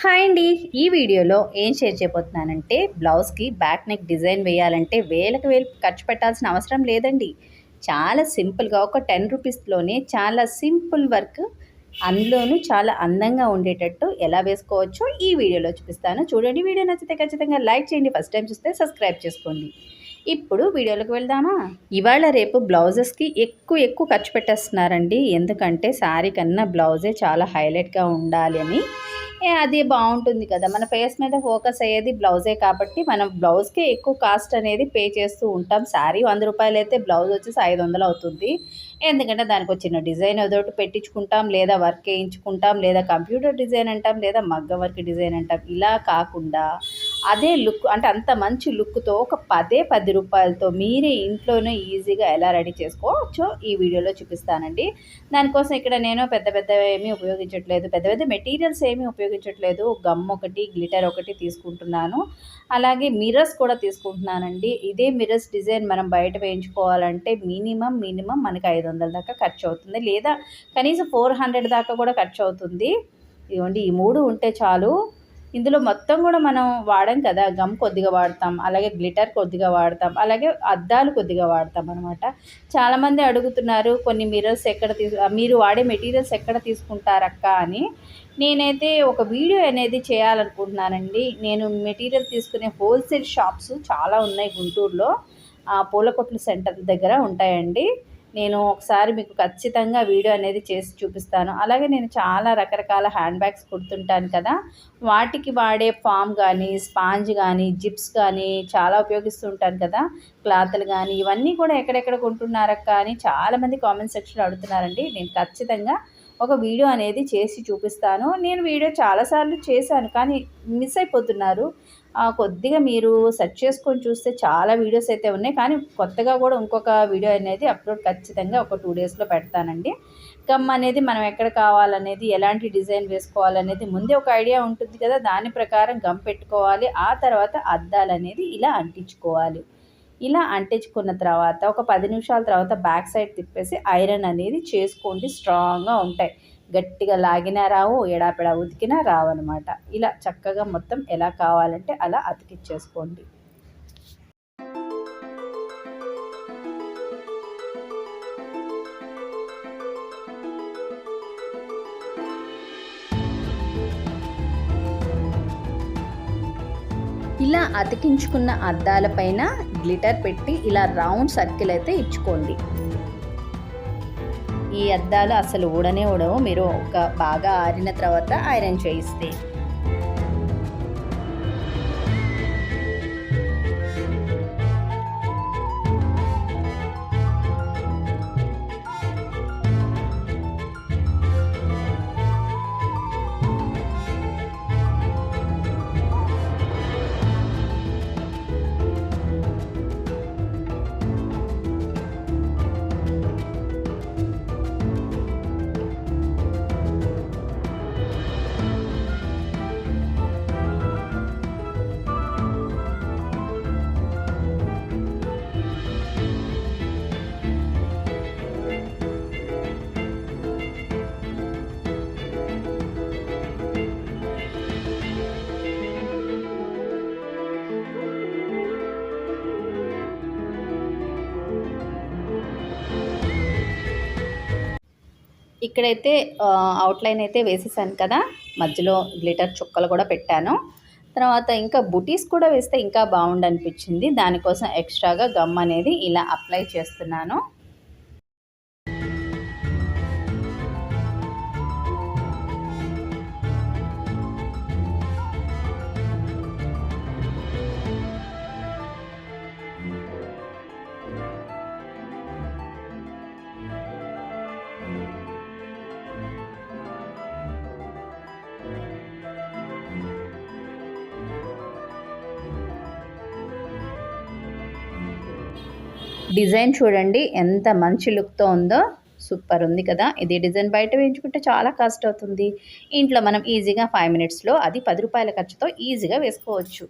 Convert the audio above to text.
Hi అండి. ఈ వీడియోలో ఏం షేర్ చేయబోతున్నానంటే బ్లౌజ్కి బ్యాక్ నెక్ డిజైన్ వేయాలంటే వేలకు వేలు ఖర్చు పెట్టాల్సిన అవసరం లేదండి. చాలా సింపుల్గా ఒక 10 రూపీస్లోనే చాలా సింపుల్ వర్క్, అందులోనూ చాలా అందంగా ఉండేటట్టు ఎలా వేసుకోవచ్చో ఈ వీడియోలో చూపిస్తాను. చూడండి, వీడియో నచ్చితే ఖచ్చితంగా లైక్ చేయండి. ఫస్ట్ టైం చూస్తే సబ్స్క్రైబ్ చేసుకోండి. ఇప్పుడు వీడియోలోకి వెళ్దామా? ఇవాళ రేపు బ్లౌజెస్కి ఎక్కువ ఖర్చు పెట్టేస్తున్నారండి. ఎందుకంటే శారీ కన్నా బ్లౌజే చాలా హైలైట్గా ఉండాలి అని. అది బాగుంటుంది కదా, మన ఫేస్ మీద ఫోకస్ అయ్యేది బ్లౌజే కాబట్టి మనం బ్లౌజ్కే ఎక్కువ కాస్ట్ అనేది పే చేస్తూ ఉంటాం. శారీ 100 రూపాయలు అయితే బ్లౌజ్ వచ్చేసి 500 అవుతుంది. ఎందుకంటే దానికి వచ్చిన డిజైన్ ఏదోటి పెట్టించుకుంటాం, లేదా వర్క్ వేయించుకుంటాం, లేదా కంప్యూటర్ డిజైన్ అంటాం, లేదా మగ్గ వర్క్ డిజైన్ అంటాం. ఇలా కాకుండా అదే లుక్ అంటే అంత మంచి లుక్తో ఒక 10 రూపాయలతో మీరే ఇంట్లోనే ఈజీగా ఎలా రెడీ చేసుకోవచ్చో ఈ వీడియోలో చూపిస్తానండి. దానికోసం ఇక్కడ నేను పెద్ద ఏమీ ఉపయోగించట్లేదు, పెద్ద మెటీరియల్స్ ఏమీ ఉపయోగించట్లేదు. గమ్ ఒకటి, గ్లిటర్ ఒకటి తీసుకుంటున్నాను. అలాగే మిర్రర్స్ కూడా తీసుకుంటున్నానండి. ఇదే మిర్రర్స్ డిజైన్ మనం బయట వేయించుకోవాలంటే మినిమం మనకి 500 దాకా ఖర్చు అవుతుంది, లేదా కనీసం 400 దాకా కూడా ఖర్చు అవుతుంది. ఇదిగోండి, ఈ 3 ఉంటే చాలు. ఇందులో మొత్తం కూడా మనం వాడాం కదా, గమ్ కొద్దిగా వాడతాం, అలాగే గ్లిటర్ కొద్దిగా వాడతాం, అలాగే అద్దాలు కొద్దిగా వాడతాం అనమాట. చాలామంది అడుగుతున్నారు, కొన్ని మిర్రర్స్ ఎక్కడ మీరు వాడే మెటీరియల్స్ ఎక్కడ తీసుకుంటారక్క అని. నేనైతే ఒక వీడియో అనేది చేయాలనుకుంటున్నానండి. నేను మెటీరియల్ తీసుకునే హోల్సేల్ షాప్స్ చాలా ఉన్నాయి గుంటూరులో. పూల కొట్ల సెంటర్ దగ్గర ఉంటాయండి. నేను ఒకసారి మీకు ఖచ్చితంగా వీడియో అనేది చేసి చూపిస్తాను. అలాగే నేను చాలా రకరకాల హ్యాండ్ బ్యాగ్స్ కుడుతుంటాను కదా, వాటికి వాడే ఫామ్ కానీ, స్పాంజ్ కానీ, జిప్స్ కానీ చాలా ఉపయోగిస్తూ ఉంటాను కదా, క్లాత్లు కానీ. ఇవన్నీ కూడా ఎక్కడెక్కడ కొంటున్నారక్క అని చాలామంది కామెంట్ సెక్షన్లో అడుగుతున్నారండి. నేను ఖచ్చితంగా ఒక వీడియో అనేది చేసి చూపిస్తాను. నేను వీడియో చాలాసార్లు చేశాను, కానీ మిస్ అయిపోతున్నారు. కొద్దిగా మీరు సెర్చ్ చేసుకొని చూస్తే చాలా వీడియోస్ అయితే ఉన్నాయి, కానీ కొత్తగా కూడా ఇంకొక వీడియో అనేది అప్లోడ్ ఖచ్చితంగా ఒక 2 డేస్లో పెడతానండి. గమ్ అనేది మనం ఎక్కడ కావాలనేది, ఎలాంటి డిజైన్ వేసుకోవాలనేది ముందే ఒక ఐడియా ఉంటుంది కదా, దాని ప్రకారం గమ్ పెట్టుకోవాలి. ఆ తర్వాత అద్దాలు అనేది ఇలా అంటించుకోవాలి. ఇలా అంటించుకున్న తర్వాత ఒక 10 నిమిషాల తర్వాత బ్యాక్ సైడ్ తిప్పేసి ఐరన్ అనేది చేసుకోండి. స్ట్రాంగ్గా ఉంటాయి. గట్టిగా లాగినా రావు, ఎడాపెడా ఉతికినా రావన్నమాట. ఇలా చక్కగా మొత్తం ఎలా కావాలంటే అలా అతికిచ్చేసుకోండి. ఇలా అతికించుకున్న అద్దాలపైన గ్లిటర్ పెట్టి ఇలా రౌండ్ సర్కిల్ అయితే ఇచ్చుకోండి. ఈ అద్దాలు అసలు ఊడవు, మీరు ఒక బాగా ఆరిన తర్వాత ఐరన్ చేయిస్తే. ఇక్కడైతే అవుట్లైన్ అయితే వేసేసాను కదా, మధ్యలో గ్లిటర్ చుక్కలు కూడా పెట్టాను. తర్వాత ఇంకా బుటీస్ కూడా వేస్తే ఇంకా బాగుండనిపించింది. దానికోసం ఎక్స్ట్రాగా గమ్ అనేది ఇలా అప్లై చేస్తున్నాను. డిజైన్ చూడండి ఎంత మంచి లుక్తో ఉందో, సూపర్ ఉంది కదా. ఇది డిజైన్ బయట వేయించుకుంటే చాలా కాస్ట్ అవుతుంది. ఇంట్లో మనం ఈజీగా 5 మినిట్స్లో అది 10 రూపాయల ఖర్చుతో ఈజీగా వేసుకోవచ్చు.